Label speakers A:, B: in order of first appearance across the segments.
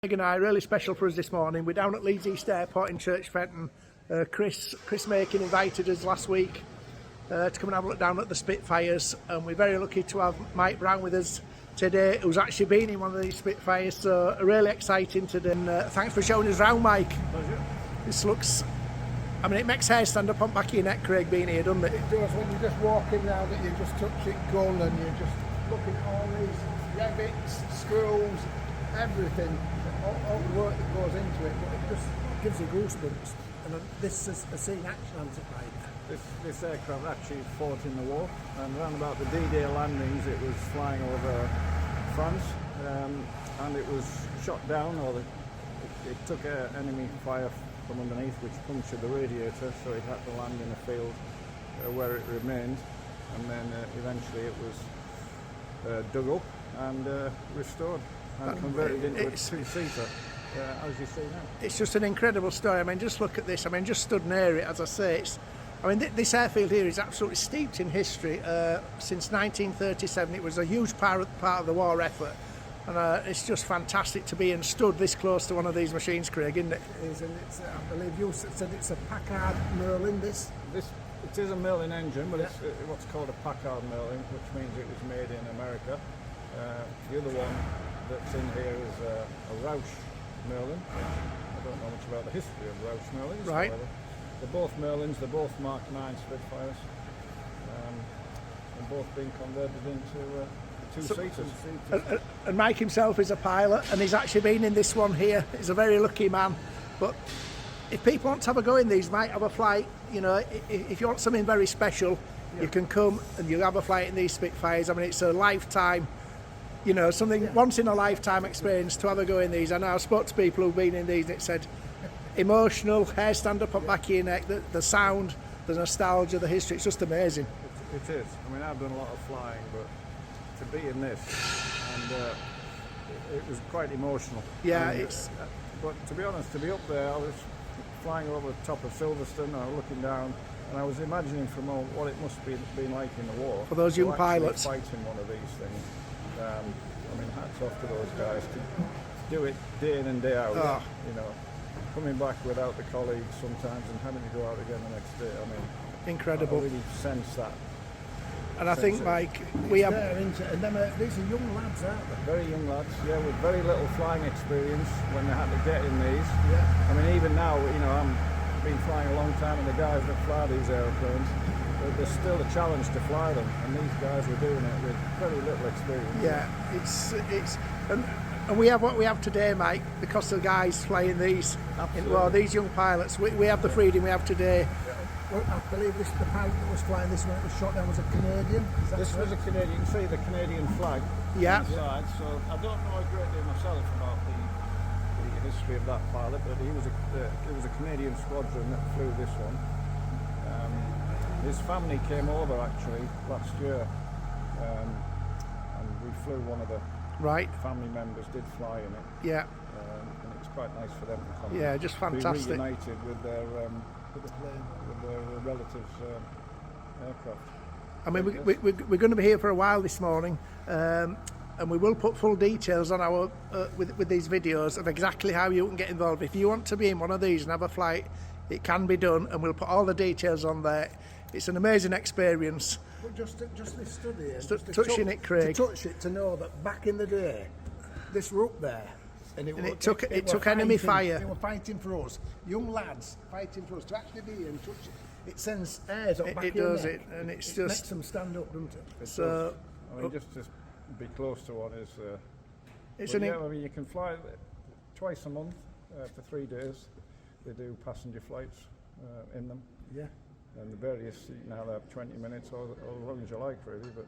A: Craig and I, really special for us this morning. We're down at Leeds East Airport in Church Fenton. Chris Makin invited us last week to come and have a look down at the Spitfires, and we're very lucky to have Mike Brown with us today, who's actually been in one of these Spitfires, so really exciting today. And thanks for showing us around, Mike.
B: Pleasure.
A: This looks, I mean, it makes hair stand up on back of your neck, Craig, being here, doesn't it?
B: It does. When you just walk in now, that you just touch it gold, and you're just looking at all these rivets, screws, everything, all the work that goes into it, but it just gives you goosebumps. And this is a scene action, hasn't it, Mike?
C: This aircraft actually fought in the war, and around about the D-Day landings it was flying over France, and it was shot down, or it took enemy fire from underneath, which punctured the radiator, so it had to land in a field where it remained, and then eventually it was dug up and restored and converted into a two-seater. As you see now.
A: It's just an incredible story. I mean, just look at this. I mean, just stood near it, as I say. I mean, this airfield here is absolutely steeped in history. Since 1937, it was a huge part of the war effort. And it's just fantastic to be and stood this close to one of these machines, Craig, isn't it?
B: It is, and it's, I believe you said it's a Packard Merlin,
C: It is a Merlin engine, but it's what's called a Packard Merlin, which means it was made in America. The other one that's in here is a Roush Merlin. I don't know much about the history of Roush Merlins.
A: Right.
C: They're both Merlins, they're both Mark 9 Spitfires, and both being converted into two-seaters.
A: And Mike himself is a pilot, and he's actually been in this one here. He's a very lucky man. But if people want to have a go in these, might have a flight, you know, if you want something very special, you can come and you'll have a flight in these Spitfires. I mean, it's a lifetime, you know, something once in a lifetime experience to have a go in these. I know I've spoke to people who've been in these, and it said emotional, hair stand up on back of your neck, the sound, the nostalgia, the history, it's just amazing.
C: It is. I mean, I've done a lot of flying, but to be in this, and it was quite emotional.
A: Yeah,
C: and, but to be honest, to be up there, I was flying over the top of Silverstone, I was looking down, and I was imagining from what it must be been like in the war.
A: For those young pilots.
C: Fighting one of these things. I mean, hats off to those guys to do it day in and day out.
A: Oh.
C: You know, coming back without the colleagues sometimes and having to go out again the next day. I mean,
A: incredible.
C: I really sense that.
A: And I think, Mike, we have.
B: And these are young lads, aren't they?
C: Very young lads, yeah, with very little flying experience when they had to get in these.
B: Yeah.
C: I mean, even now, you know, I've been flying a long time, and the guys that fly these aeroplanes, there's still a challenge to fly them, and these guys were doing it with very little experience.
A: Yeah, it's and we have what we have today, Mike, because the guys flying these. Well, these young pilots, we have the freedom we have today.
B: Well, I believe the pilot that was flying this when it was shot down was a Canadian.
C: This was a Canadian. You can see the Canadian flag
A: Yeah.
C: inside. So I don't know a great deal myself about the history of that pilot, but it was a Canadian squadron that flew this one. His family came over actually last year, and we flew one of the family members did fly in it.
A: Yeah.
C: And it was quite nice for them to come.
A: Yeah, just fantastic.
C: Be reunited with their relatives' aircraft.
A: I mean, we're going to be here for a while this morning, and we will put full details on our with these videos of exactly how you can get involved. If you want to be in one of these and have a flight, it can be done, and we'll put all the details on there. It's an amazing experience.
B: But just this study here,
A: touching it, Craig.
B: To touch it, to know that back in the day, this were up there. And it
A: took enemy fire.
B: They were fighting for us, young lads fighting for us. To actually be here and touch it, it sends airs up back in there. It does,
A: and it just
B: makes them stand up, doesn't it?
C: So, I mean, just to be close to one is. I mean, you can fly twice a month for 3 days. They do passenger flights in them.
B: Yeah.
C: And the various, you can either have 20 minutes or as long as you like, really. But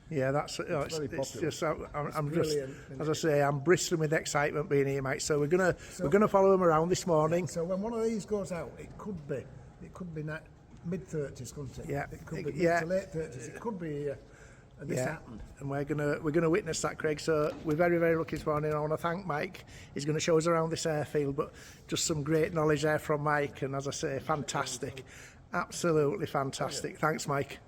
A: yeah, that's it's just I'm just, as I say, I'm bristling with excitement being here, mate. So we're gonna follow them around this morning.
B: So when one of these goes out, it could be mid-30s, couldn't it?
A: Yeah,
B: it could be mid to late 30s. It could be. And this happened.
A: And we're gonna witness that, Craig. So we're very, very lucky this morning. I want to thank Mike. He's going to show us around this airfield, but just some great knowledge there from Mike. And as I say, fantastic, absolutely fantastic. Thanks, Mike.